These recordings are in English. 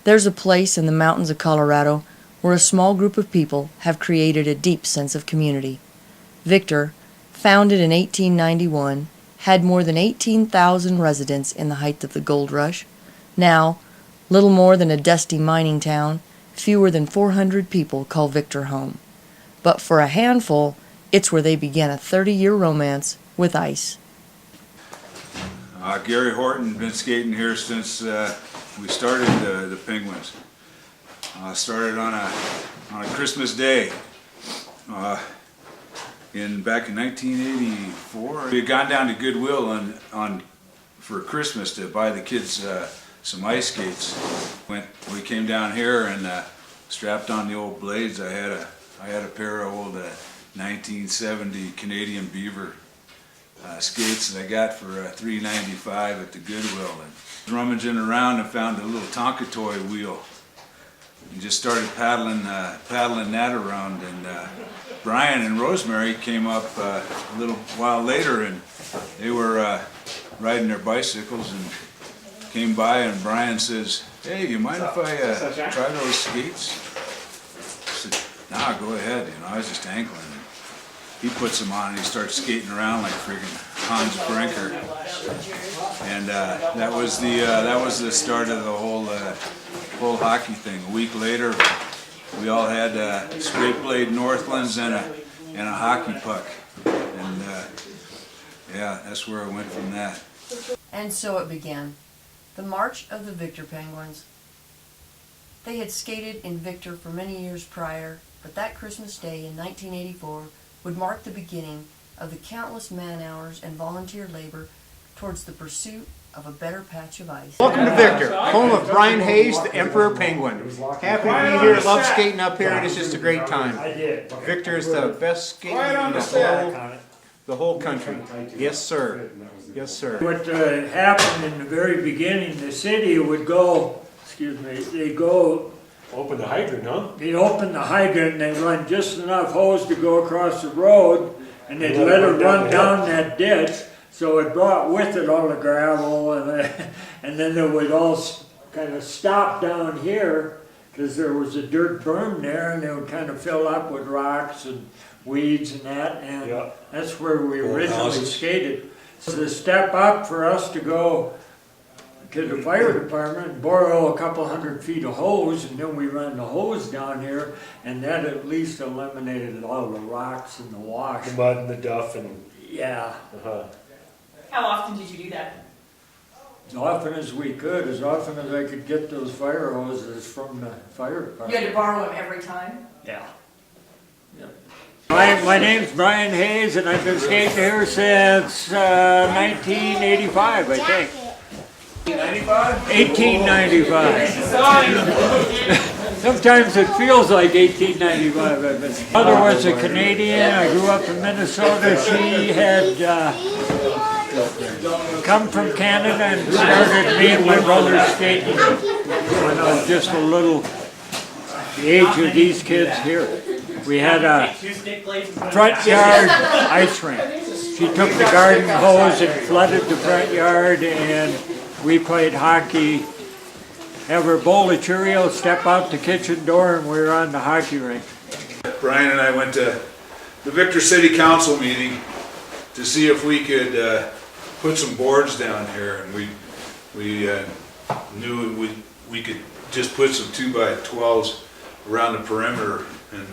There's a place in the mountains of Colorado where a small group of people have created a deep sense of community. Victor, founded in 1891, had more than 18,000 residents in the height of the gold rush. Now, little more than a dusty mining town, fewer than 400 people call Victor home. But for a handful, it's where they began a 30-year romance with ice. Gary Horton, been skating here since we started the Penguins. Started on a Christmas day back in 1984. We had gone down to Goodwill for Christmas to buy the kids some ice skates. We came down here and strapped on the old blades. I had a pair of old 1970 Canadian Beaver skates that I got for $3.95 at the Goodwill, and rummaging around and found a little Tonka toy wheel and just started paddling that around. And Brian and Rosemary came up a little while later, and they were riding their bicycles and came by, and Brian says, "Hey, you mind if I try those skates?" I said, "Nah, go ahead." I was just ankling. He puts them on and he starts skating around like friggin' Hans Brinker, and that was the start of the whole hockey thing. A week later, we all had straight blade Northlands and a hockey puck, and yeah, that's where I went from that. And so it began, the March of the Victor Penguins. They had skated in Victor for many years prior, but that Christmas Day in 1984 would mark the beginning of the countless man-hours and volunteer labor towards the pursuit of a better patch of ice. Welcome to Victor, home of Brian Hayes, the Emperor Penguin. Happy to be here, love skating up here, and it's just a great time. Victor is the best skating in the whole country. Yes, sir. Yes, sir. What happened in the very beginning, the city would go, they'd go open the hydrant, huh? They'd open the hydrant and they'd run just enough hose to go across the road, and they'd let it run down that ditch, so it brought with it all the gravel, and then it would all kind of stop down here because there was a dirt berm there, and they would kind of fill up with rocks and weeds and that, and that's where we originally skated. So the step up for us to go to the fire department and borrow a couple 100 feet of hose, and then we ran the hose down here, and that at least eliminated all the rocks and the wash. The mud and the duff and... Yeah. How often did you do that? As often as we could, as often as I could get those fire hoses from the fire department. You had to borrow them every time? Yeah. My name's Brian Hayes, and I've been skating here since 1985, I think. 1895. Sometimes it feels like 1895. My mother was a Canadian. I grew up in Minnesota. She had come from Canada and started me and my brother skating when I was just a little, the age of these kids here. We had a front yard ice rink. She took the garden hose and flooded the front yard, and we played hockey. Have her bowl of Cheerios, step out the kitchen door, and we were on the hockey rink. Brian and I went to the Victor City Council meeting to see if we could put some boards down here, and we knew we could just put some 2x12s around the perimeter and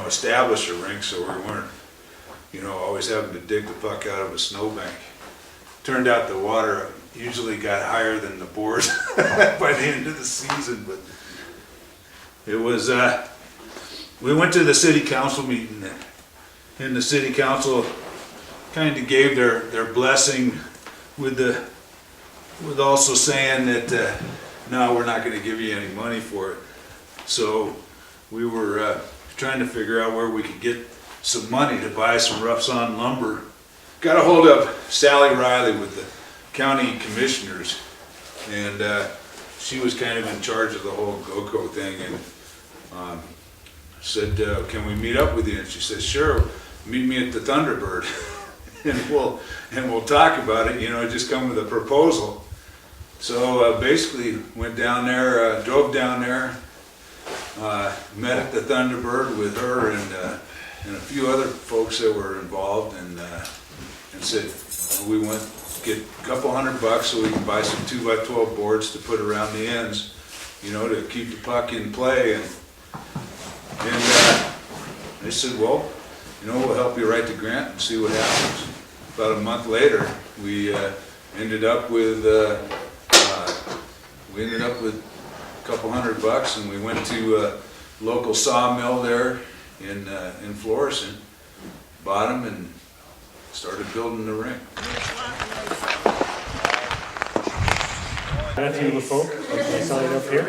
establish a rink, so we weren't always having to dig the puck out of a snowbank. Turned out the water usually got higher than the boards by the end of the season, but it was we went to the city council meeting, and the city council kind of gave their blessing with also saying that no, we're not going to give you any money for it. So we were trying to figure out where we could get some money to buy some rough sawn lumber. Got a hold of Sally Riley with the county commissioners, and she was kind of in charge of the whole GOCO thing, and said, can we meet up with you? And she said, sure, meet me at the Thunderbird and we'll talk about it, just come with a proposal. So basically went down there, drove down there, met at the Thunderbird with her and a few other folks that were involved, and said we want to get a couple $100 so we can buy some 2x12 boards to put around the ends, you know, to keep the puck in play. And they said, well, you know, we'll help you write the grant and see what happens. About a month later, we ended up with a couple $100, and we went to a local sawmill there in Florissant, bought them, and started building the rink. Matthew LaFoque, I signed up here.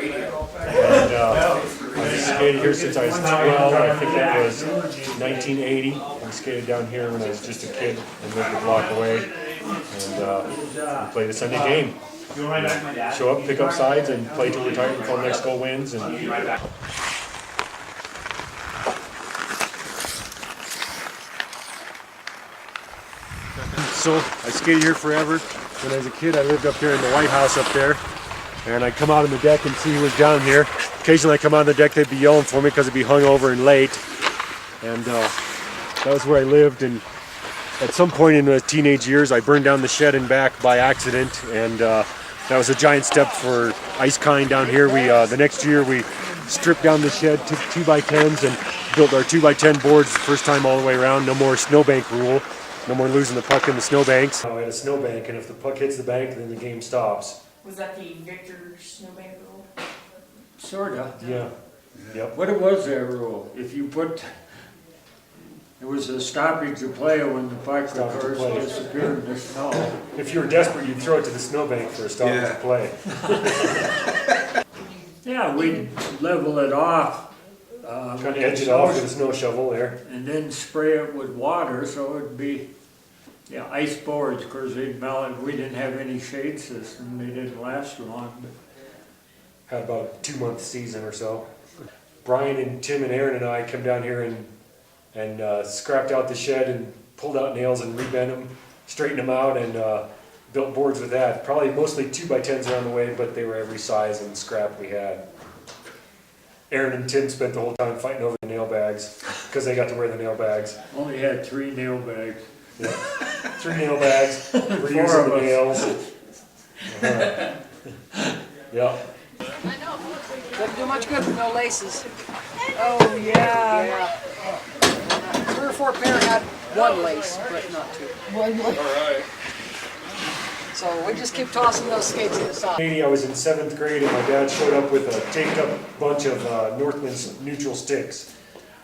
And I've skated here since I was 12. I think that was 1980. I skated down here when I was just a kid and lived a block away. And we played a Sunday game. Show up, pick up sides, and play till we're tired until the next goal wins. And so I skated here forever. When I was a kid, I lived up here in the White House up there, and I'd come out on the deck and see who was down here. Occasionally I'd come out on the deck, they'd be yelling for me because I'd be hungover and late. And that was where I lived. And at some point in the teenage years, I burned down the shed and back by accident, and that was a giant step for Ice Kind down here. We the next year we stripped down the shed, took 2x10s, and built our 2x10 boards the first time all the way around. No more snowbank rule. No more losing the puck in the snowbanks. We had a snowbank, and if the puck hits the bank, then the game stops. Was that the Victor Snowbank rule? Sorta. Yeah. Yep. What was that rule? If you put, it was a stoppage of play when the puck Stoppage of first play. disappeared in the snow. If you were desperate, you'd throw it to the snowbank for a stoppage Yeah. of play. Yeah, we'd level it off. Kind of edge it off with a snow shovel there. And then spray it with water, so it'd be, yeah, ice boards, because they'd melt. We didn't have any shade system, they didn't last long. But Had about a 2-month season or so. Brian and Tim and Aaron and I come down here and scrapped out the shed and pulled out nails and rebent them, straightened them out, and built boards with that. Probably mostly 2x10s around the way, but they were every size and scrap we had. Aaron and Tim spent the whole time fighting over the nail bags because they got to wear the nail bags. only had 3 nail bags. Yeah. 3 nail bags, we're 4 using of the us. nails. Yeah. I know. Doesn't do much good with no laces. Oh, yeah. Yeah. 3 or 4 pair had 1 lace, but not 2. So we just keep tossing those skates in the side. I was in 7th grade, and my dad showed up with a taped up bunch of Northman's neutral sticks.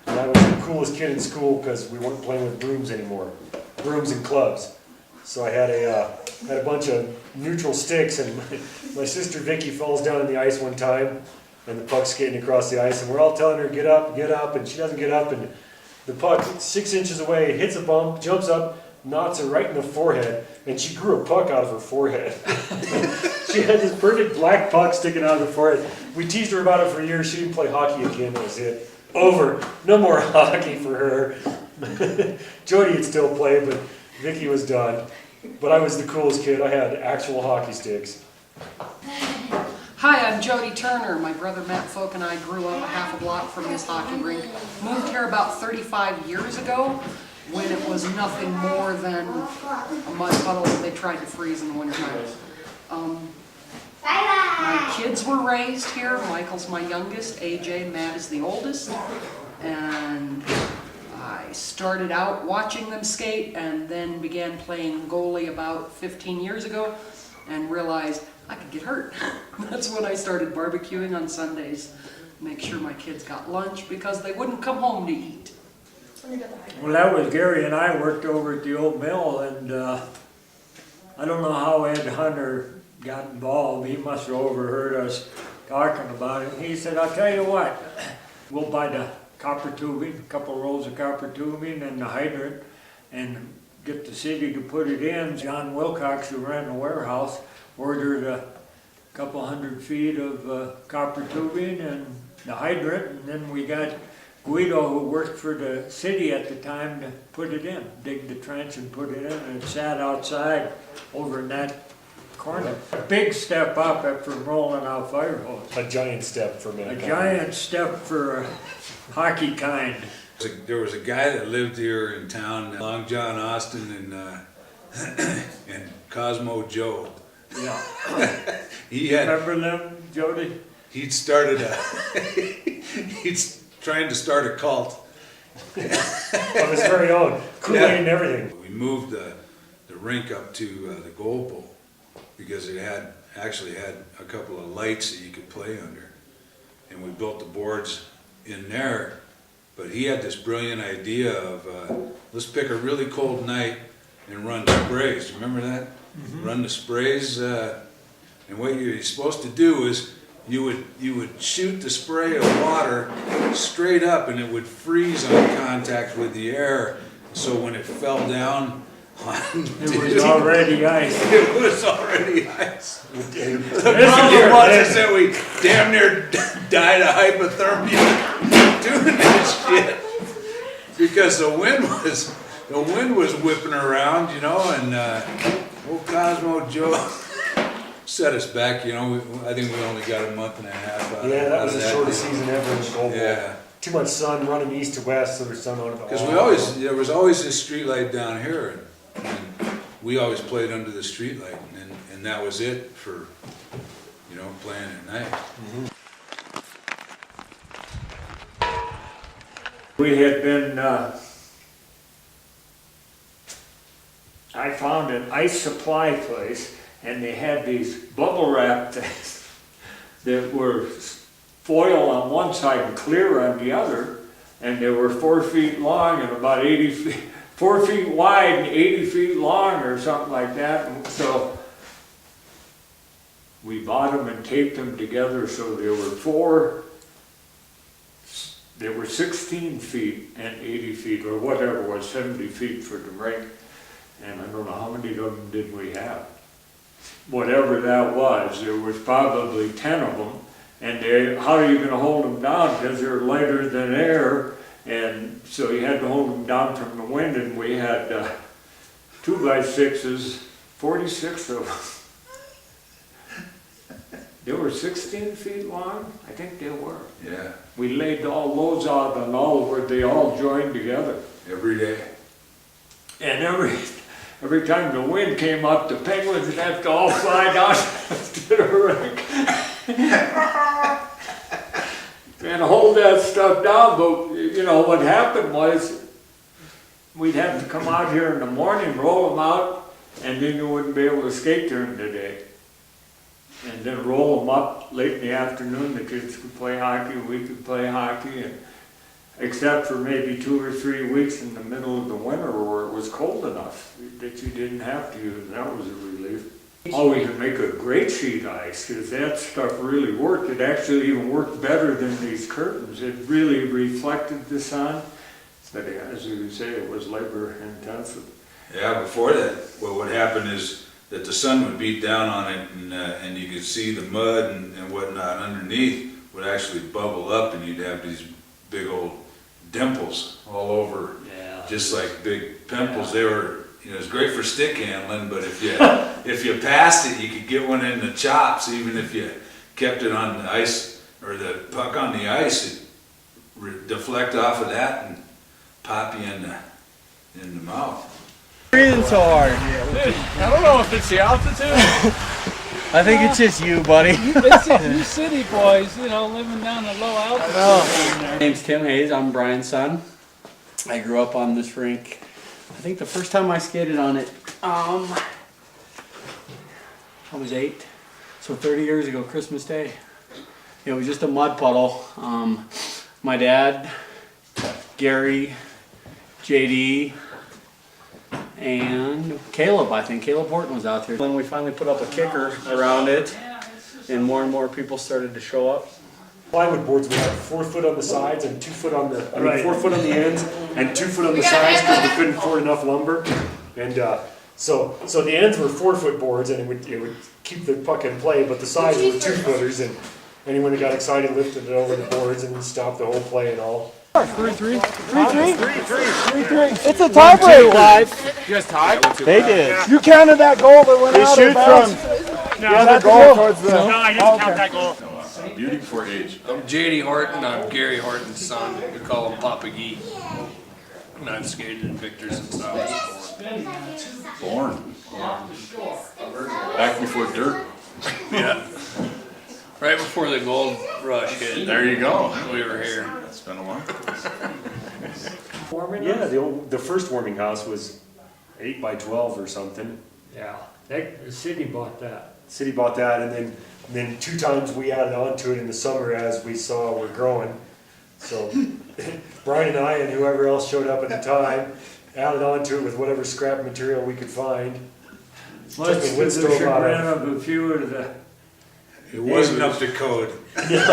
And I was the coolest kid in school because we weren't playing with brooms anymore, brooms and clubs. So I had a bunch of neutral sticks, and my sister Vicky falls down on the ice one time, and the puck's skating across the ice, and we're all telling her get up, and she doesn't get up, and the puck 6 inches away hits a bump, jumps up, knocks her right in the forehead, and she grew a puck out of her forehead. She had this perfect black puck sticking out of her forehead. We teased her about it for years. She didn't play hockey again. That was it. Over. No more hockey for her. Jody would still play, but Vicky was done. But I was the coolest kid. I had actual hockey sticks. Hi, I'm Jody Turner. My brother Matt Folk and I grew up half a block from this hockey rink. Moved here about 35 years ago when it was nothing more than a mud puddle that they tried to freeze in the wintertime. My kids were raised here. Michael's my youngest, AJ, Matt is the oldest. And I started out watching them skate and then began playing goalie about 15 years ago and realized I could get hurt. That's when I started barbecuing on Sundays. Make sure my kids got lunch because they wouldn't come home to eat. Well, that was Gary and I worked over at the old mill, and I don't know how Ed Hunter got involved. He must have overheard us talking about it. He said, I'll tell you what, we'll buy the copper tubing, a couple rolls of copper tubing and the hydrant, and get the city to put it in. John Wilcox, who ran the warehouse, ordered a couple 100 feet of copper tubing and the hydrant, and then we got Guido, who worked for the city at the time, to put it in, dig the trench and put it in, and it sat outside over in that corner. A big step up from rolling out fire hose. A giant step for A mankind. giant step for a hockey kind. There was a guy that lived here in town, Long John Austin and Cosmo Joe. Yeah. He had, Remember them, Jody? he'd started a, he's trying to start a cult. Of his very own, Kool-Aid and everything. We moved the rink up to the goal pole because it actually had a couple of lights that you could play under. And we built the boards in there, but he had this brilliant idea of, let's pick a really cold night and run sprays. Remember that? Run the sprays, and what you're supposed to do is you would shoot the spray of water straight up and it would freeze on contact with the air. So when it fell down It was already ice. it was already ice. The problem was that we damn near died of hypothermia doing this shit because the wind was whipping around, you know, and old Cosmo Joe set us back, you know. I think we only got a month and a half out of Yeah, that was the shortest deal. season ever in the Gold Bowl. Yeah. Too much sun running east to west, so there's sun on it. Because there was always this street light down here, and we always played under the street light, and that was it for, you know, playing at night. We had been, I found an ice supply place, and they had these bubble wrap things that were foil on one side and clear on the other, and they were 4 feet long and about 80 feet, 4 feet wide and 80 feet long or something like that. And so we bought them and taped them together so they were 16 feet and 80 feet, or whatever it was, 70 feet for the rink. And I don't know how many of them did we have. Whatever that was, there was probably 10 of them. And how are you going to hold them down? Because they're lighter than air. And so you had to hold them down from the wind. And we had 2x6s, 46 of them. They were 16 feet long? I think they were. Yeah, We laid all those out and where they all joined together. every day. And every time the wind came up, the penguins would have to all fly down to the rink. And hold that stuff down, but you know, what happened was, we'd have to come out here in the morning, roll them out, and then you wouldn't be able to skate during the day. And then roll them up late in the afternoon, the kids could play hockey, we could play hockey, and except for maybe 2 or 3 weeks in the middle of the winter where it was cold enough that you didn't have to use, and that was a relief. Oh, we could make a great sheet ice, because that stuff really worked. It actually even worked better than these curtains. It really reflected the sun, but as you say, it was labor intensive. Yeah, before that, what would happen is that the sun would beat down on it, and you could see the mud and whatnot underneath would actually bubble up, and you'd have these big old dimples all over, just like big pimples. They were, you know, it was great for stick handling, but if you passed it, you could get one in the chops. Even if you kept it on the ice or the puck on the ice, it would deflect off of that and pop you in the mouth. Breathing so hard. I don't know if it's the altitude. I think it's just you, buddy. You city boys, you know, living down the low altitude. My name's Tim Hayes. I'm Brian's son. I grew up on this rink. I think the first time I skated on it, I was 8. So 30 years ago, Christmas Day. It was just a mud puddle. My dad, Gary, JD, and Caleb, I think. Caleb Horton was out there. When we finally put up a kicker around it, and more people started to show up. Plywood boards, we had 4 foot on the sides and 2 foot on the, 4 foot on the ends and 2 foot on the sides because we couldn't afford enough lumber. And so the ends were 4 foot boards and it would keep the puck in play, but the sides were 2 footers, and anyone that got excited lifted it over the boards and stopped the whole play and all. 3-3. It's a tiebreak. You guys tied? They did. You counted that goal that went out of bounds. other goal towards the. No, I didn't count that goal. Beauty before age. I'm JD Horton. I'm Gary Horton's son. We call him Papa Gee. And I've skated in Victor since I was Born. Back before dirt. born. Yeah. Right before the gold rush hit. There you go. We were here. It's been a while. Yeah, the first warming house was 8 by 12 or something. Yeah, the city bought that. City bought that, and then 2 times we added on to it in the summer as we saw we're growing. So Brian and I and whoever else showed up at the time added on to it with whatever scrap material we could find. Much the to wood the stove out chagrin of- of a few of the. It wasn't up to code. It Is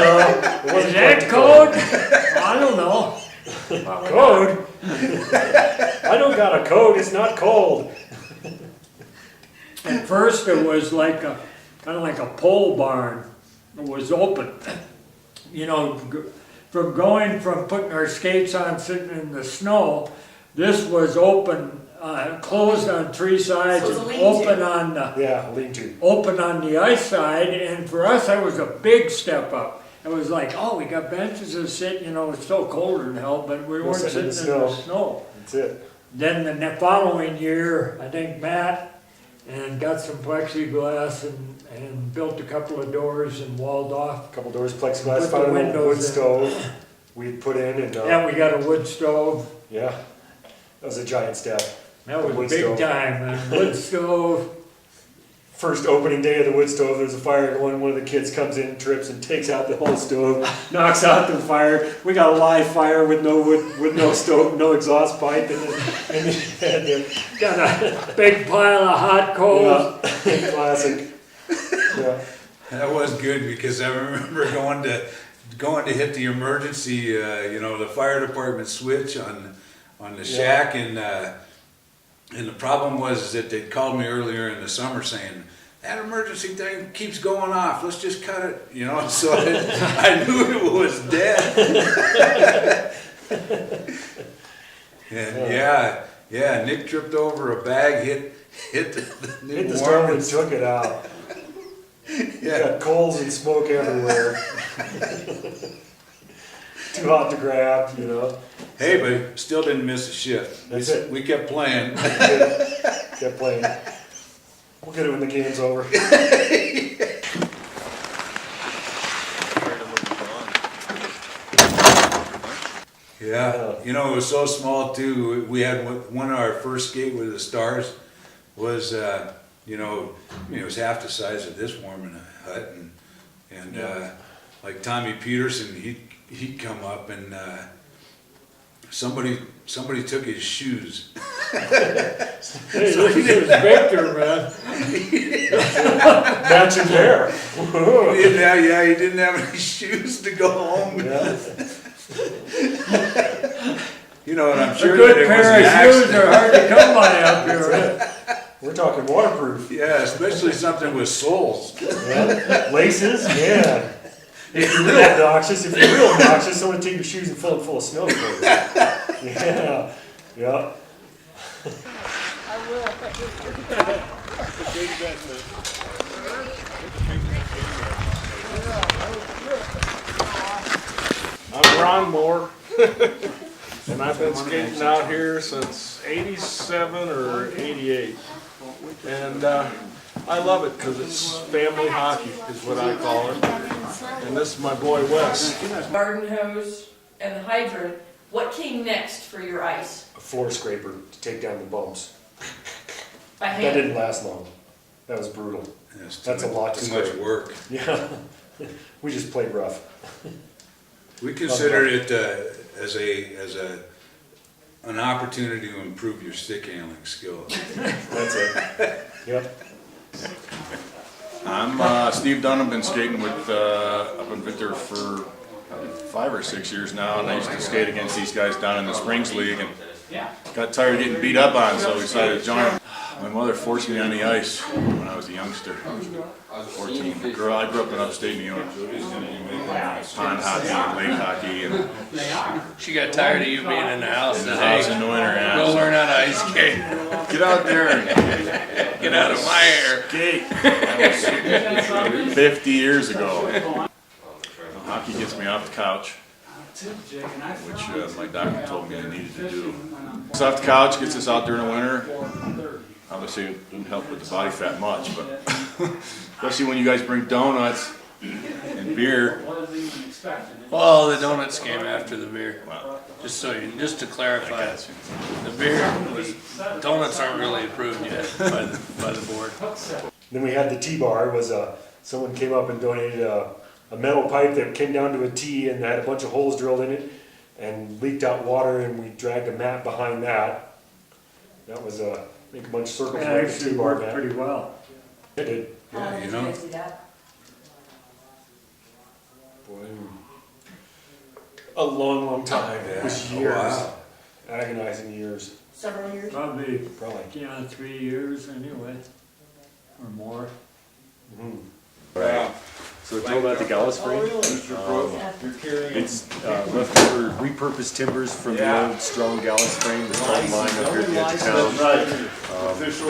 wasn't that quite code? I don't know. Code? I don't got a code, it's not cold. At first it was like a, kind of like a pole barn. It was open. You know, from going from putting our skates on, sitting in the snow, this was open, closed on 3 sides, So it's a and lean-to. open on the, Yeah, lean-to. open on the ice side, and for us, that was a big step up. It was like, oh, we got benches to sit, you know, it's still colder than hell, but we weren't sitting in sitting the in the snow. That's it. Then the following year, I think Matt and got some plexiglass and built a couple of doors and walled off. Couple doors, Put plexiglass, the found an old windows wood in. stove we'd put in, and And we got a wood stove. yeah, that was a giant step. That was Wood big stove. time, man. Wood stove. First opening day of the wood stove, there's a fire going, one of the kids comes in, trips and takes out the whole stove, knocks out the fire. We got a live fire with no wood, with no stove, no exhaust pipe, and Got a big pile of hot coals. yeah, classic. Yeah. That was good because I remember going to hit the emergency, the fire department switch on the shack, and the problem was that they'd called me earlier in the summer saying that emergency thing keeps going off. Let's just cut it, So I knew it was dead. And yeah, Nick tripped over a bag, hit the new Hit the stove warm and took it out. Yeah. Got coals and smoke everywhere. Too hot to grab, Hey, but still didn't miss a shift. That's it. We kept playing. Kept playing. We'll get it when the game's over. Yeah, it was so small too. We had one of our first skate with the stars was, it was half the size of this warming hut, and like Tommy Peterson, he'd come up and somebody took his shoes. Hey, this is Victor, man. Matching pair. Yeah, he didn't have any shoes to go home. And I'm A sure that good it was pair an of shoes accident. are hard to come by up here. We're talking waterproof. Yeah, especially something with soles. Yeah. Laces, yeah. If you're real obnoxious, someone take your shoes and fill them full of snow for you. Yeah, yeah. I'm Ron Moore, and I've been skating out here since '87 or '88. And I love it because it's family hockey, is what I call it. And this is my boy Wes. Garden hose and the hydrant. What came next for your ice? A floor scraper to take down the bumps. By That hand? didn't last long. That was brutal. That's a lot to Too much scrape. work. Yeah. We just played rough. We considered it as an opportunity to improve your stick handling skills. That's it. Yep. I'm Steve Dunn. I've been skating with up in Victor for 5 or 6 years now, and I used to skate against these guys down in the Springs League, and got tired of getting beat up on, so we decided to join them. My mother forced me on the ice when I was a youngster. I was 14. I grew up in upstate New York. Pond hockey and lake hockey, and She got tired of you being in the house. in the house in the winter. Go learn how to ice skate. Get out there and get out of my hair. That was 50 years ago. Hockey gets me off the couch, which my doctor told me I needed to do. Gets off the couch, gets us out during the winter. Obviously, it didn't help with the body fat much, but especially when you guys bring donuts and beer. Well, the donuts came after the beer. Just to clarify, the beer, donuts aren't really approved yet by the board. Then we had the T-bar, was someone came up and donated a metal pipe that came down to a T and had a bunch of holes drilled in it and leaked out water, and we dragged a mat behind that. That was make a bunch of circles. It actually worked pretty well. It did. Yeah, you know. Boy, a long time. It was years. Agonizing years. Several years? Probably, Probably. 3 years anyway, or more. Right. So it's all about the Gallus frame. It's leftover repurposed timbers from the old strong Gallus frame that's on mine up here at the edge of town. We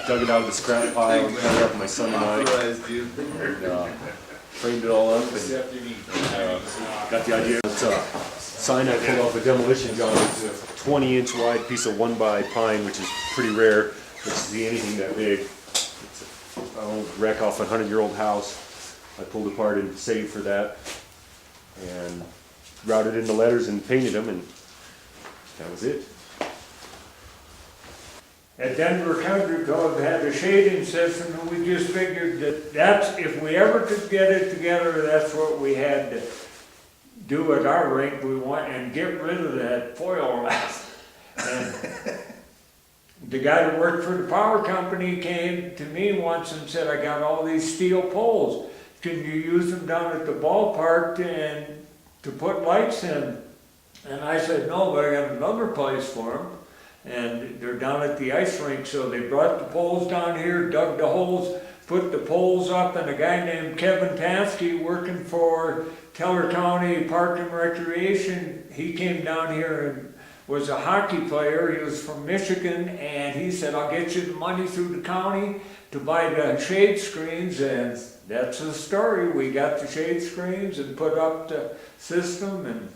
dug it out of the scrap pile, cut it up, my son and I, and framed it all up, and got the idea. It's a sign I pulled off a demolition job. It's a 20-inch wide piece of 1x pine, which is pretty rare to see anything that big. It's an old wreck off a 100-year-old house. I pulled apart and saved for that, and routed in the letters and painted them, and that was it. At Denver Country Club had a shading system, and we just figured that's, if we ever could get it together, that's what we had to do at our rink. We want, and get rid of that foil wrap. And the guy that worked for the power company came to me once and said, I got all these steel poles. Can you use them down at the ballpark to put lights in? And I said, no, but I got another place for them. And they're down at the ice rink, so they brought the poles down here, dug the holes, put the poles up, and a guy named Kevin Tansky working for Teller County Park and Recreation, he came down here and was a hockey player. He was from Michigan, and he said, I'll get you the money through the county to buy the shade screens, and that's the story. We got the shade screens and put up the system, and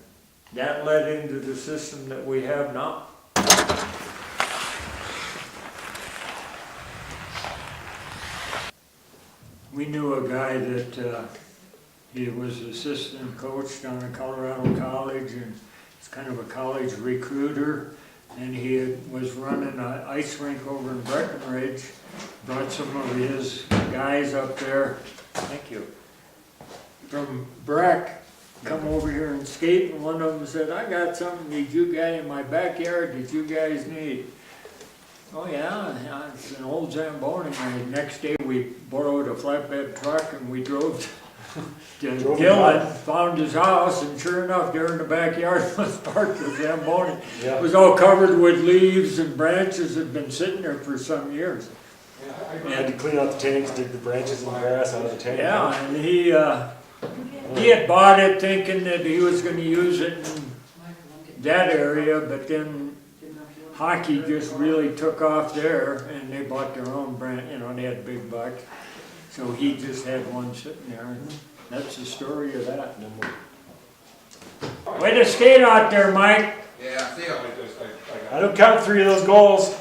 that led into the system that we have now. We knew a guy that he was assistant coach down at Colorado College, and he's kind of a college recruiter, and he was running an ice rink over in Breckenridge. Brought some of his guys up there, thank you, from Breck, come over here and skate, and one of them said, I got something that you guys in my backyard that you guys need. Oh yeah, it's an old Zamboni. And the next day we borrowed a flatbed truck and we drove to Dillon, found his house, and sure enough, there in the backyard was parked the Zamboni. Yeah. It was all covered with leaves and branches that had been sitting there for some years. We had to clean out the tanks, dig the branches and grass out of the tank. Yeah, and he had bought it thinking that he was going to use it in that area, but then hockey just really took off there, and they bought their own brand, you know, they had big bucks. So he just had one sitting there, and that's the story of that. Way to skate out there, Mike. Yeah, Theo. I don't count 3 of those goals.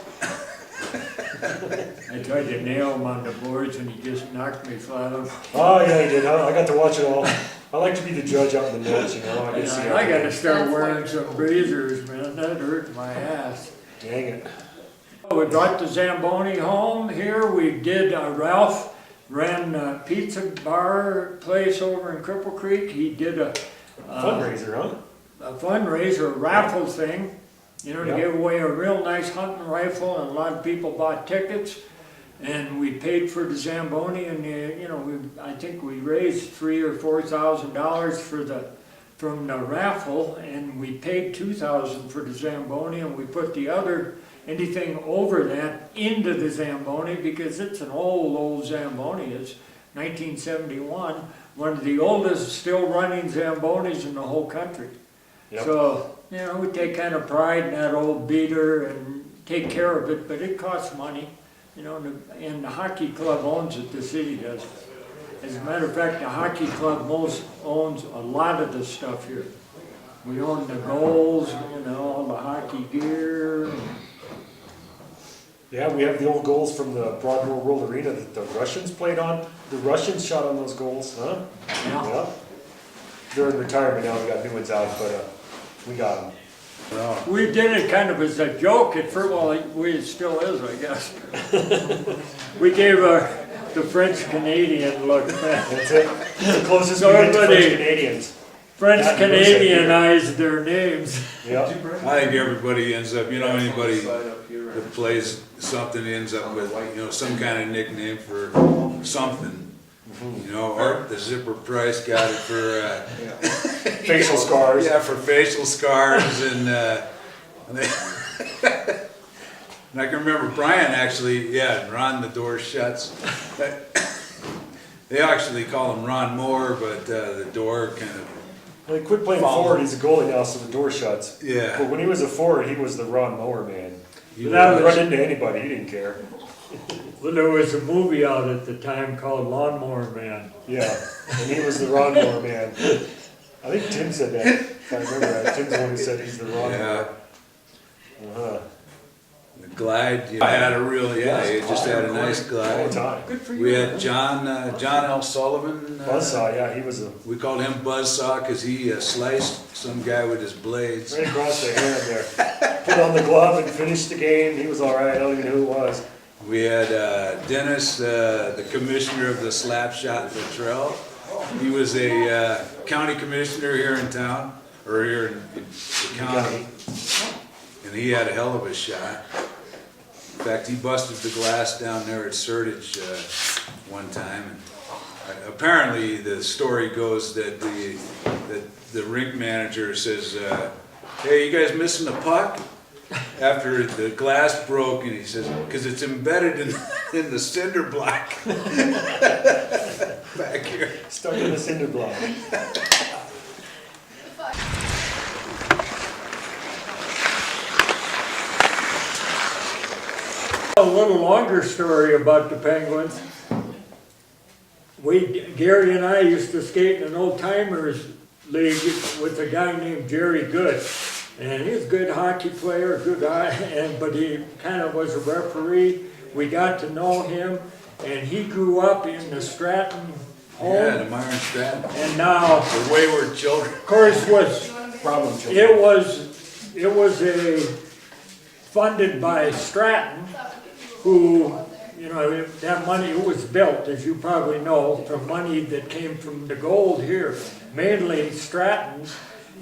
I tried to nail him on the boards, and he just knocked me flat on. Oh yeah, he did. I got to watch it all. I like to be the judge out in the nets, you know. I got to start wearing some breathers, man. That hurt my ass. Dang it. We brought the Zamboni home here. We did, Ralph ran a pizza bar place over in Cripple Creek. He did a fundraiser, huh? A fundraiser, raffle thing, you know, to give away a real nice hunting rifle, and a lot of people bought tickets. And we paid for the Zamboni, and you know, I think we raised $3,000 or $4,000 from the raffle, and we paid $2,000 for the Zamboni, and we put the other, anything over that, into the Zamboni, because it's an old Zamboni. It's 1971, one of the oldest still running Zambonis in the whole country. Yep. So, you know, we take kind of pride in that old beater and take care of it, but it costs money. you know, and the hockey club owns it, the city does. As a matter of fact, the hockey club owns a lot of the stuff here. We own the goals, you know, all the hockey gear. Yeah, we have the old goals from the Broadmoor World Arena that the Russians played on. The Russians shot on those goals, huh? Yeah. They're in retirement now, we got new ones out, but we got them. We did it kind of as a joke at first, well, it still is, I guess. We gave the French-Canadian look. That's it. It's the closest So we get to everybody- French Canadians. French-Canadianized their names. Yeah. I think everybody ends up, you know, anybody that plays something ends up with, you know, some kind of nickname for something. You know, Art the Zipper Price got it for Facial scars. Yeah, for facial scars and I can remember Brian actually, yeah, Ron the Door Shuts. They actually call him Ron Moore, but the door kind of. Well, he quit playing forward, he's a goalie now, so the door shuts. Yeah. But when he was a forward, he was the Ron Mower man. He That didn't was- run into anybody, he didn't care. Well, there was a movie out at the time called Lawnmower Man. Yeah, and he was the Ron Mower man. I think Tim said that, if I remember right. Tim's the one who said he's the Ron Yeah. Mower. The Glide, you know, had a real, yeah, he just had a nice All Glide. the time. Good for you. We had John L. Sullivan. Buzzsaw, yeah, he was a, We called him Buzzsaw because he sliced some guy with his blades. right across the hand there. Put on the glove and finished the game, he was all right, I don't even know who it was. We had Dennis, the commissioner of the Slapshot Latrell. He was a county commissioner here in town, or here in the county, and he had a hell of a shot. In fact, he busted the glass down there at Sertage one time. And apparently, the story goes that the rink manager says, "Hey, you guys missing the puck?" After the glass broke, and he says, "Because it's embedded in the cinder block back here." Stuck in the cinder block. A little longer story about the Penguins. Gary and I used to skate in an old timers league with a guy named Jerry Good. And he was a good hockey player, good guy, but he kind of was a referee. We got to know him, and he grew up in the Stratton home. Yeah, the Myron Stratton. And now, The Wayward Children. of course, Problem children. it was funded by Stratton, who, you know, that money was built, as you probably know, from money that came from the gold here, mainly Stratton's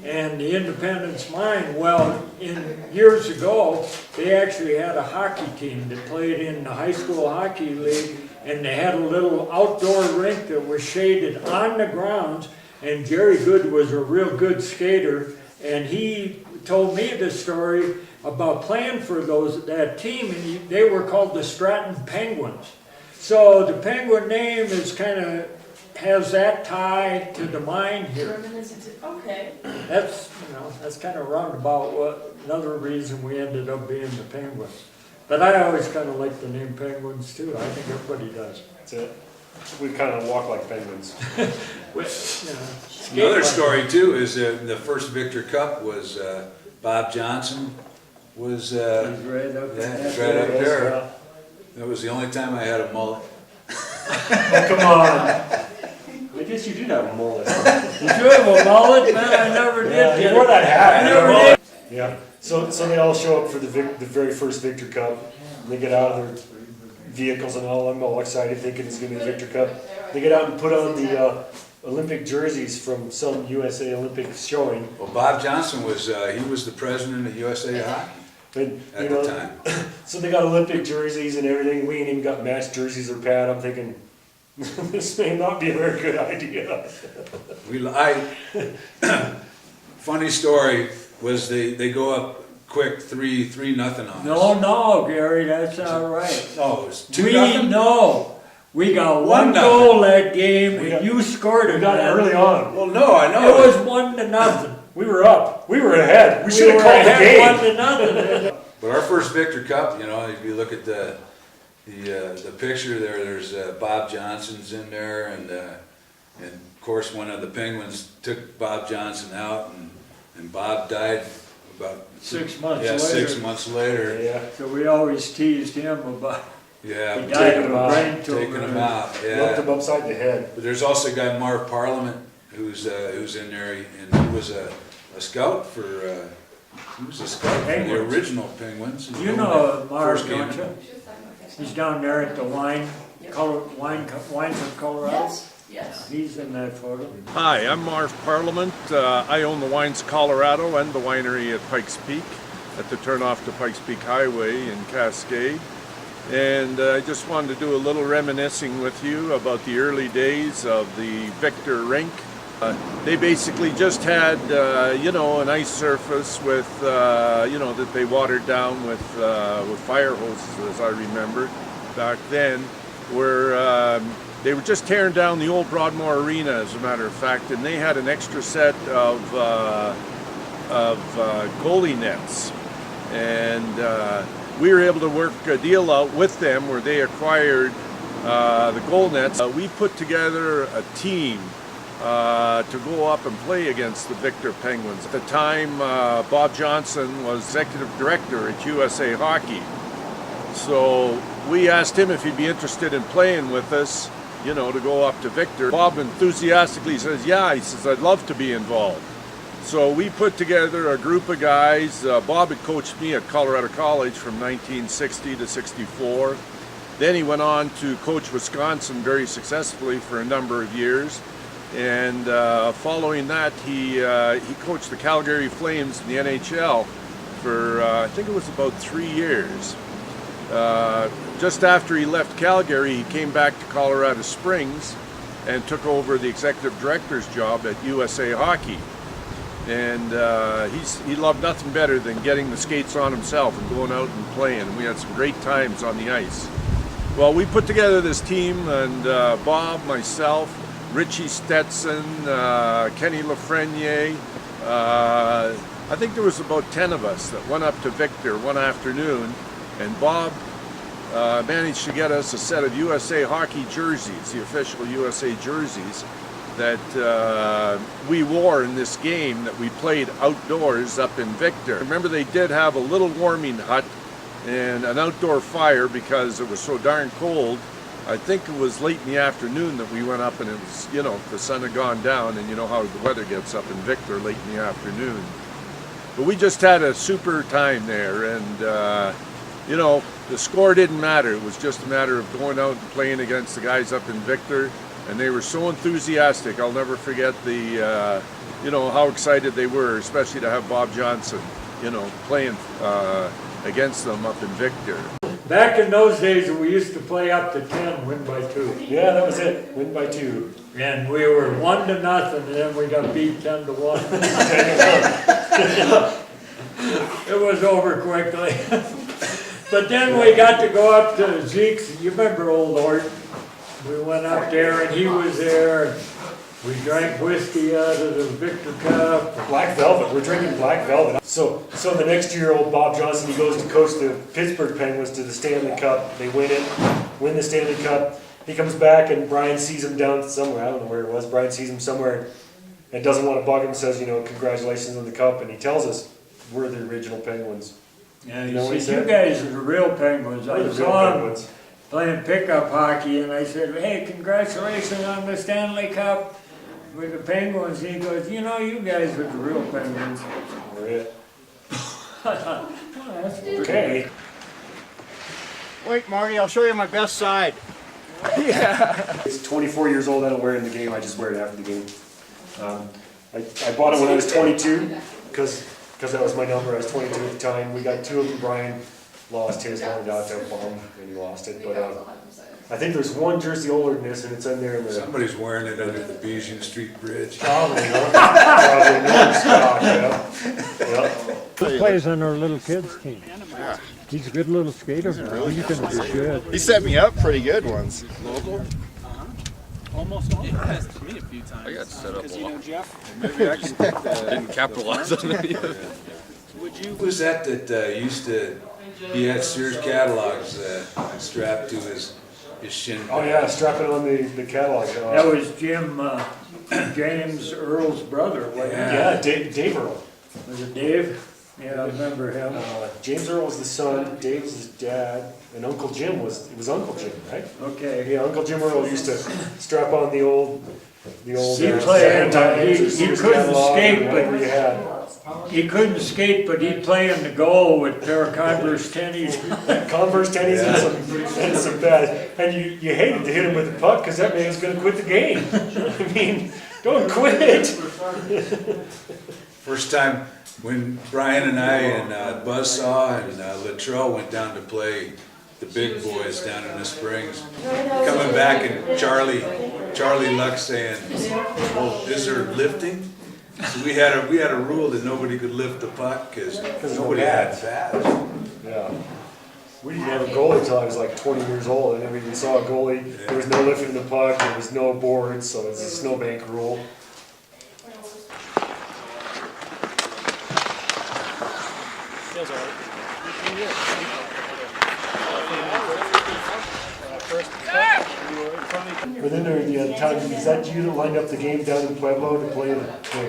and the Independence Mine. Well, years ago, they actually had a hockey team that played in the high school hockey league, and they had a little outdoor rink that was shaded on the grounds, and Jerry Good was a real good skater, and he told me the story about playing for that team, and they were called the Stratton Penguins. So the Penguin name is has that tie to the mine here. Okay. That's kind of roundabout another reason we ended up being the Penguins. But I always kind of like the name Penguins too. I think everybody does. That's it. We kind of walk like penguins. Another story too is the first Victor Cup was Bob Johnson was He's right up he's right up there. That was the only time I had a mullet. Oh, come on. I guess you did have a mullet. Did you have a mullet? Man, I never did. Yeah, you wore that hat. I never did. Yeah. So they all show up for the very first Victor Cup. And they get out of their vehicles and all. I'm all excited, thinking it's gonna be the Victor Cup. They get out and put on the Olympic jerseys from some USA Olympics showing. Well, Bob Johnson was he was the president of USA Hockey And, at the time. So they got Olympic jerseys and everything. We ain't even got matched jerseys or pad. I'm thinking, this may not be a very good idea. Funny story was they go up quick 3-0 on us. No, Gary, that's not right. Oh, it was 2-0. We got one goal that game, and you scored it. We got it early on. Well, no, I know. It was 1-0. We were up. We were ahead. We should have called the game. 1-0. But our first Victor Cup, you know, if you look at the picture there, there's Bob Johnson's in there, and of course one of the Penguins took Bob Johnson out, and Bob died about 6 months yeah, later. 6 months later. Yeah. So we always teased him about, Yeah, he died of him a out, brain tumor. taking him out. Looked Yeah, him upside the head. but there's also a guy Marv Parliament who's in there, and he was a scout for. He was a scout for the Penguins. original Penguins. You know Marv, First game. don't you? He's down there at the wine from Colorado. Yes, yes. He's in that photo. Hi, I'm Marv Parliament. I own the Wines Colorado and the winery at Pikes Peak at the turnoff to Pikes Peak Highway in Cascade. And I just wanted to do a little reminiscing with you about the early days of the Victor rink. They basically just had, you know, an ice surface with, you know, that they watered down with fire hoses, as I remember back then, where they were just tearing down the old Broadmoor Arena, as a matter of fact, and they had an extra set of goalie nets. And we were able to work a deal out with them where they acquired the goal nets. We put together a team to go up and play against the Victor Penguins. At the time, Bob Johnson was executive director at USA Hockey. So we asked him if he'd be interested in playing with us, you know, to go up to Victor. Bob enthusiastically says, yeah, he says, I'd love to be involved. So we put together a group of guys. Bob had coached me at Colorado College from 1960 to 64. Then he went on to coach Wisconsin very successfully for a number of years. And following that, he coached the Calgary Flames in the NHL for, I think it was about 3 years. Just after he left Calgary, he came back to Colorado Springs and took over the executive director's job at USA Hockey. And he loved nothing better than getting the skates on himself and going out and playing. And we had some great times on the ice. Well, we put together this team, and Bob, myself, Richie Stetson, Kenny Lafreniere, I think there was about 10 of us that went up to Victor one afternoon, and Bob managed to get us a set of USA Hockey jerseys, the official USA jerseys, that we wore in this game that we played outdoors up in Victor. Remember, they did have a little warming hut and an outdoor fire because it was so darn cold. I think it was late in the afternoon that we went up, and it was, you know, the sun had gone down, and you know how the weather gets up in Victor late in the afternoon. But we just had a super time there, and you know, the score didn't matter. It was just a matter of going out and playing against the guys up in Victor, and they were so enthusiastic. I'll never forget the, you know, how excited they were, especially to have Bob Johnson, you know, playing against them up in Victor. Back in those days, we used to play up to 10, win by 2. Yeah, that was it. Win by 2. And we were 1-0, and then we got beat 10-1. It was over quickly. But then we got to go up to Zeke's. You remember Old Ort? We went up there, and he was there. We drank whiskey out of the Victor Cup. Black Velvet. We're drinking Black Velvet. So the next year, old Bob Johnson, he goes to coach the Pittsburgh Penguins to the Stanley Cup. They win the Stanley Cup. He comes back, and Brian sees him down somewhere. I don't know where it was. Brian sees him somewhere and doesn't want to bug him. Says, you know, congratulations on the cup. And he tells us we're the original Penguins. Yeah, You know what he see, you said? guys are the real Penguins. We're I the real saw him Penguins. playing pickup hockey, and I said, hey, congratulations on the Stanley Cup with the Penguins. And he goes, you know, you guys are the real Penguins. We're it. Well, that's pretty Okay. Wait, Marty, I'll show you my best side. It's 24 years old. I don't wear it in the game. I just wear it after the game. I bought it when I was 22 because that was my number. I was 22 at the time. We got 2 of them. Brian lost his, wanted out to a bomb, and he lost it. But I think there's one jersey older than this, and it's in there in the. Somebody's wearing it under the Bijou Street Bridge. Probably not. Probably not. Stock, yeah. He plays on our little kids team. He's a good little skater. He's going to be good. He set me up pretty good once. Local? Almost all. Yeah, to me a few times. I got set up a You know lot. Jeff? Maybe I didn't capitalize on it. Who was that used to he had Sears catalogs strapped to his shin. Oh yeah, strapping on the catalog. That was James Earl's brother, wasn't it? Yeah, Dave Earl. Was it Dave? Yeah, I remember him. James Earl was the son, Dave's his dad, and Uncle Jim was Uncle Jim, right? Okay. Yeah, Uncle Jim Earl used to strap on the old. He played, he couldn't skate, whatever you had. he couldn't skate, but he'd play in the goal with pair of Converse tennies. Converse tennies and some pads. And you hated to hit him with the puck because that man was going to quit the game. I mean, don't quit. First time when Brian and I and Buzzsaw and Latrell went down to play the big boys down in the Springs, coming back and Charlie Luck saying, "Well, is there lifting?" So we had a rule that nobody could lift the puck because nobody had pads. Yeah. We didn't have a goalie until I was like 20 years old. And then we saw a goalie. There was no lifting the puck. There was no boards, so it was a snowbank rule. But then there the time, is that you that lined up the game down in Pueblo to play the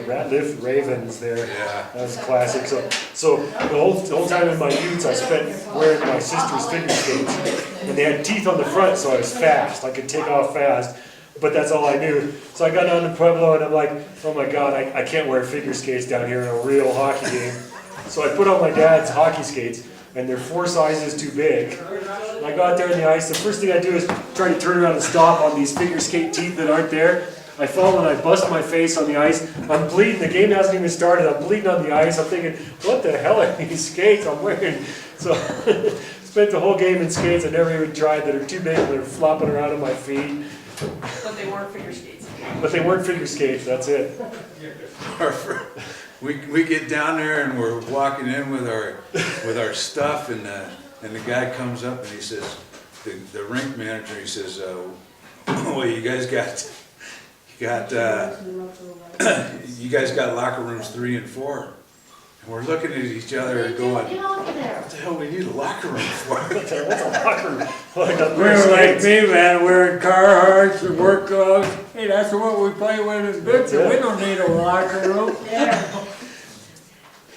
Ratliff Ravens there? Yeah. That was classic. So the whole time in my youth, I spent wearing my sister's figure skates. And they had teeth on the front, so I was fast. I could take off fast. But that's all I knew. So I got down to Pueblo and I'm like, oh my God, I can't wear figure skates down here in a real hockey game. So I put on my dad's hockey skates, and they're 4 sizes too big. And I got there on the ice, the first thing I do is try to turn around and stop on these figure skate teeth that aren't there. I fall and I bust my face on the ice. I'm bleeding, the game hasn't even started, I'm bleeding on the ice. I'm thinking, what the hell are these skates I'm wearing? So spent the whole game in skates I never even tried that are too big, they're flopping around on my feet. But they weren't figure skates. But they weren't figure skates, that's it. We get down there and we're walking in with our stuff, and the guy comes up and he says, the rink manager, he says, well, you guys got locker rooms 3 and 4. And we're looking at each other and going, what the hell do we need a locker room for? What's a locker room? We were like me, man, wearing Carhartts and work gloves. Hey, that's what we play with in Bitsy. We don't need a locker room.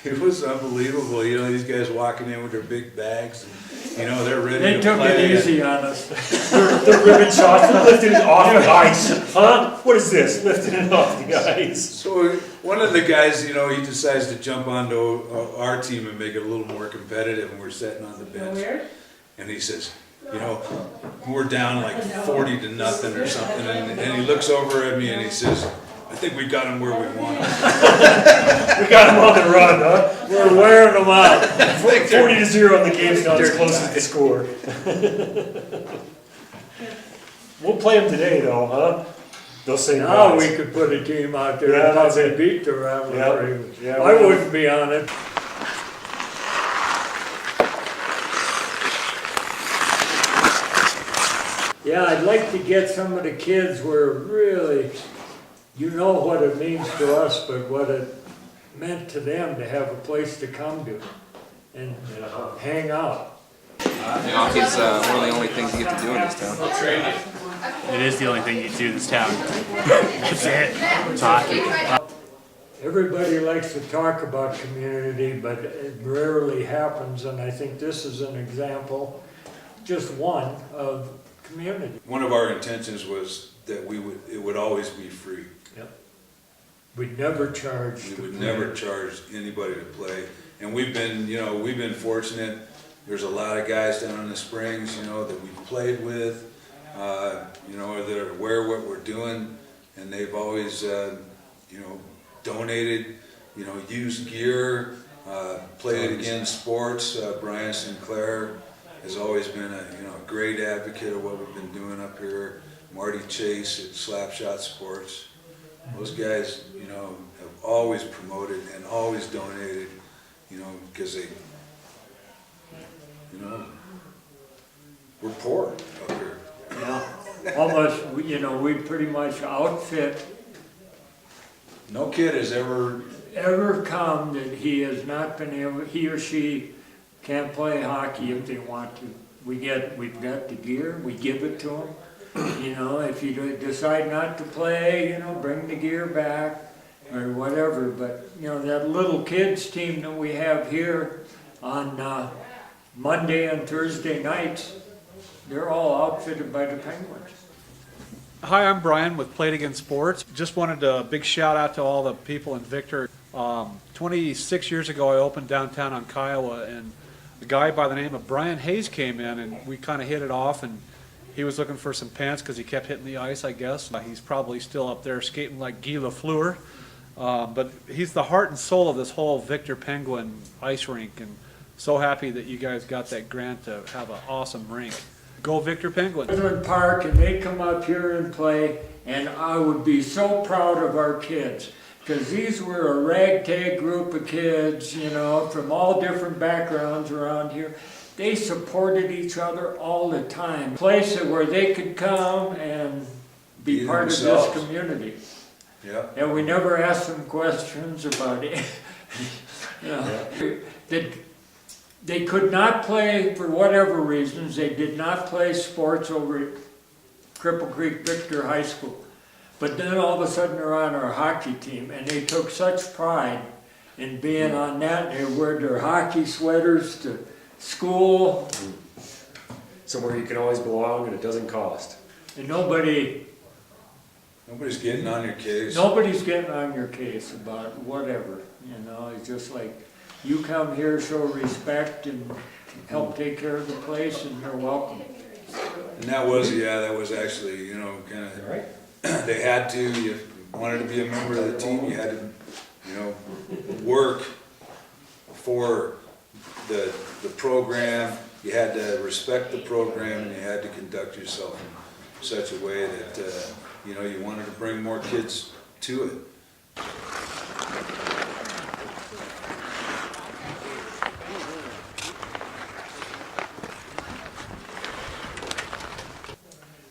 It was unbelievable, you know, these guys walking in with their big bags, and, you know, they're ready They to took play. it easy on us. They're ribbon shots, they're lifting it off the ice. Huh? What is this? Lifting it off the ice. So one of the guys, you know, he decides to jump onto our team and make it a little more competitive, and we're sitting on the bench. And he says, you know, we're down like 40 to nothing or something, and he looks over at me and he says, I think we got him where we want him. We got him on the run, huh? We're wearing them out. 40-0 and the game's not as close as the score. We'll play them today though, huh? They'll say Now no. we could put a team out there Yeah, and that's they it. beat the rivalry. Yeah, I wouldn't be on it. Yeah, I'd like to get some of the kids where really, you know what it means to us, but what it meant to them to have a place to come to and hang out. Hockey's one of the only things you get to do in this town. It is the only thing you can do in this town. That's it. It's hockey. Everybody likes to talk about community, but it rarely happens, and I think this is an example, just one, of community. One of our intentions was that it would always be free. Yep. We'd never charge. We would never charge anybody to play. And we've been fortunate. There's a lot of guys down in the Springs, you know, that we've played with, you know, that are aware of what we're doing, and they've always, you know, donated, you know, used gear, played against sports. Brian Sinclair has always been a great advocate of what we've been doing up here. Marty Chase at Slapshot Sports. Those guys, you know, have always promoted and always donated, you know, because they, you know, we're poor up here. Yeah. Almost, you know, we pretty much outfit. No kid has ever come that he has not been able, he or she can't play hockey if they want to. We've got the gear, we give it to them. You know, if you decide not to play, you know, bring the gear back or whatever. But, you know, that little kids team that we have here on Monday and Thursday nights, they're all outfitted by the Penguins. Hi, I'm Brian with Play It Again Sports. Just wanted a big shout out to all the people in Victor. 26 years ago, I opened downtown on Kiowa, and a guy by the name of Brian Hayes came in, and we kind of hit it off, and he was looking for some pants because he kept hitting the ice, I guess. He's probably still up there skating like Guy Lafleur. But he's the heart and soul of this whole Victor Penguin ice rink, and so happy that you guys got that grant to have an awesome rink. Go Victor Penguin. Brethren Park, and they come up here and play, and I would be so proud of our kids, because these were a ragtag group of kids, you know, from all different backgrounds around here. They supported each other all the time. Places where they could come and be part of this community. Yeah. And we never asked them questions about it. You know, they could not play, for whatever reasons, they did not play sports over at Cripple Creek Victor High School. But then all of a sudden they're on our hockey team, and they took such pride in being on that. They wear their hockey sweaters to school. Somewhere you can always belong and it doesn't cost. And nobody's getting on your case. Nobody's getting on your case about whatever, you know. It's just like, you come here, show respect and help take care of the place, and you're welcome. And that was actually, you know, kind of, they had to, you wanted to be a member of the team, you had to, you know, work for the program, you had to respect the program, and you had to conduct yourself in such a way that, you know, you wanted to bring more kids to it.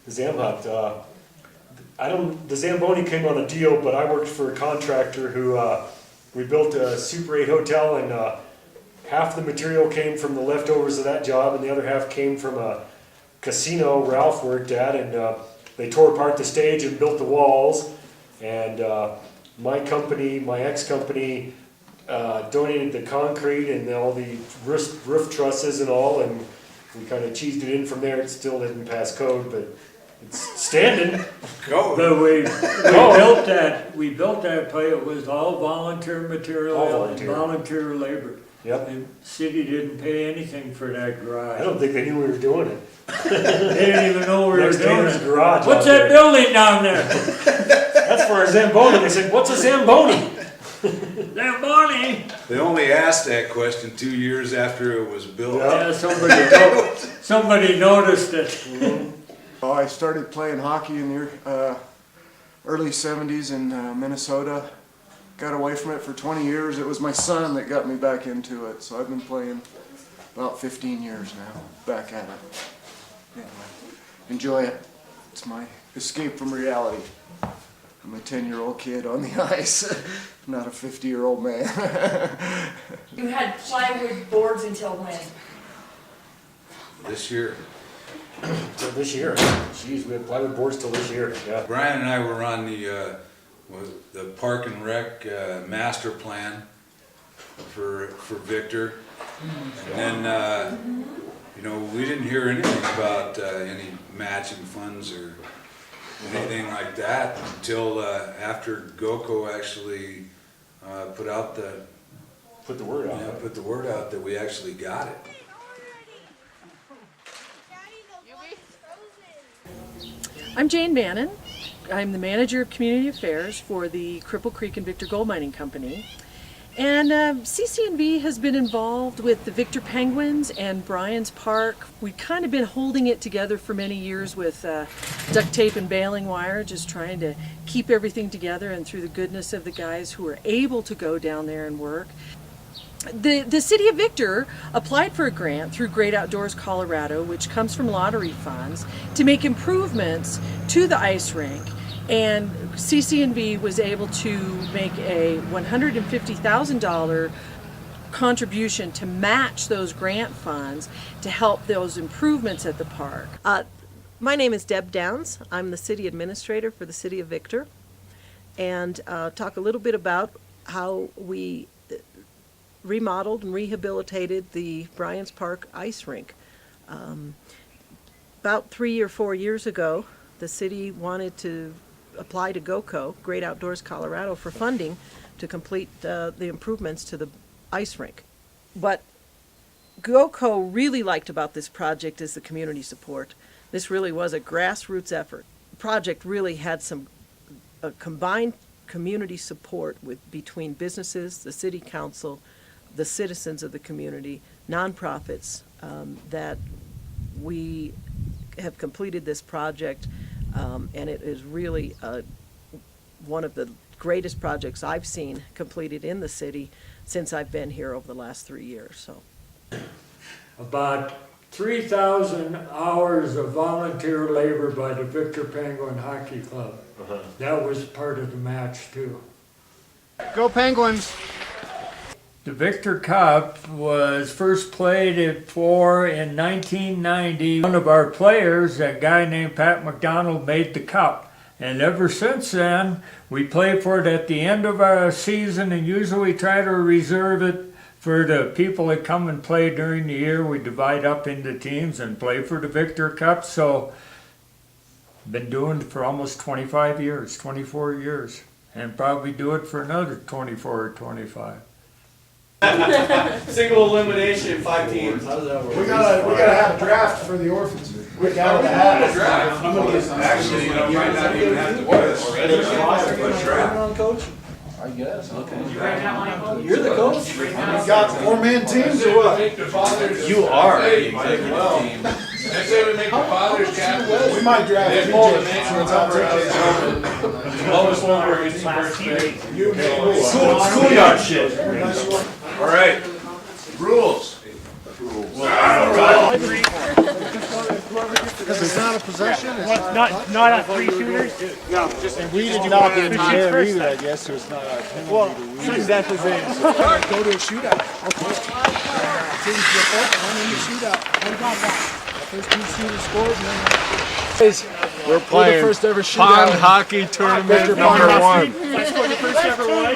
Zamhut, the Zamboni came on a deal, but I worked for a contractor who, we built a Super 8 hotel, and half the material came from the leftovers of that job, and the other half came from a casino Ralph worked at, and they tore apart the stage and built the walls, and my company, my ex-company, donated the concrete and all the roof trusses and all, and we kind of cheesed it in from there. It still didn't pass code, but it's standing. Go. But we built that place. It was all volunteer material, All volunteer. and volunteer labor. Yep. The city didn't pay anything for that garage. I don't think they knew we were doing it. They didn't even know we were Next doing neighbor's it. garage What's out that there. building down there? That's for a Zamboni. They said, "What's a Zamboni?" Zamboni. They only asked that question 2 years after it was built. Yeah, somebody noticed it. I started playing hockey in the early 70s in Minnesota. Got away from it for 20 years. It was my son that got me back into it, so I've been playing about 15 years now, back at it. Anyway, enjoy it. It's my escape from reality. I'm a 10-year-old kid on the ice, not a 50-year-old man. You had plywood boards until when? This year. Till this year. Jeez, we had plywood boards till this year. Yeah. Brian and I were on the Park and Rec master plan for Victor, and then you know, we didn't hear anything about any matching funds or anything like that until after GOCO actually put the word out. Yeah, put the word out that we actually got it. I'm Jane Bannon. I'm the manager of community affairs for the Cripple Creek and Victor Gold Mining Company. And CC&V has been involved with the Victor Penguins and Bryan's Park. We've kind of been holding it together for many years with duct tape and baling wire, just trying to keep everything together, and through the goodness of the guys who are able to go down there and work. The City of Victor applied for a grant through Great Outdoors Colorado, which comes from lottery funds, to make improvements to the ice rink. And CC&V was able to make a $150,000 contribution to match those grant funds to help those improvements at the park. My name is Deb Downs. I'm the city administrator for the city of Victor, and talk a little bit about how we remodeled and rehabilitated the Bryans Park ice rink. About 3 or 4 years ago, the city wanted to apply to GOCO, Great Outdoors Colorado, for funding to complete the improvements to the ice rink. What GOCO really liked about this project is the community support. This really was a grassroots effort. The project really had some combined community support between businesses, the city council, the citizens of the community, nonprofits, that we have completed this project, and it is really one of the greatest projects I've seen completed in the city since I've been here over the last 3 years. So, About 3,000 hours of volunteer labor by the Victor Penguin Hockey Club. That was part of the match too. Go Penguins! The Victor Cup was first played in 1990. One of our players, a guy named Pat McDonald, made the cup. And ever since then, we play for it at the end of our season, and usually try to reserve it for the people that come and play during the year. We divide up into teams and play for the Victor Cup. So, been doing it for almost 25 years, 24 years, and probably do it for another 24 or 25. Single elimination, 5 teams. How does that work? We gotta have a draft for the orphans. We gotta have a draft. Actually, you know, might not even have to do it already. Coach? I guess. Okay. You're the coach? You got 4-man teams or what? You are. Well, I say we make the fathers captain. We might draft They BJ, pull the so name it's number on out TJ's of the lowest one where it's first base. Schoolyard shit. All right, rules. Because it's not a possession, it's Not a 3-shooters? No, just. And we did not get in there either, I guess, so it's not a penalty. Well, exactly same. Go to a shootout. Okay. Teams get up, one in the shootout. What about that? First 2 shooters scored, and then... We're playing the first ever shootout. pond hockey tournament number 1.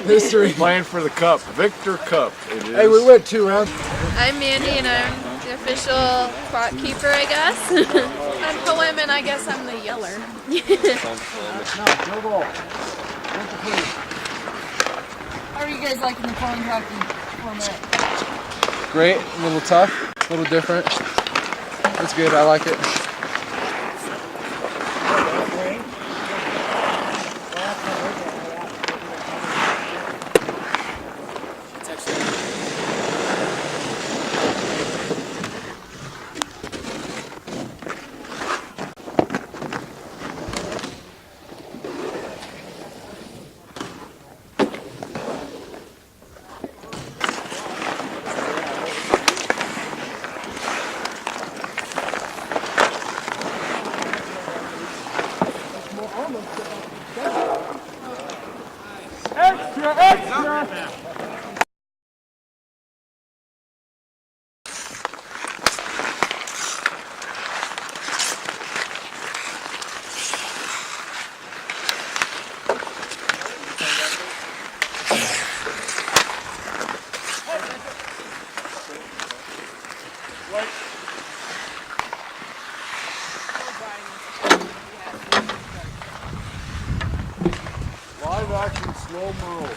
History. Playing for the cup, Victor Cup. It is. Hey, we went 2 rounds. I'm Mandy and I'm the official spot keeper, I guess. I'm poem and I guess I'm the yeller. How are you guys liking the pond hockey format? Great, a little tough, a little different. It's good, I like it. Live action slow-mo.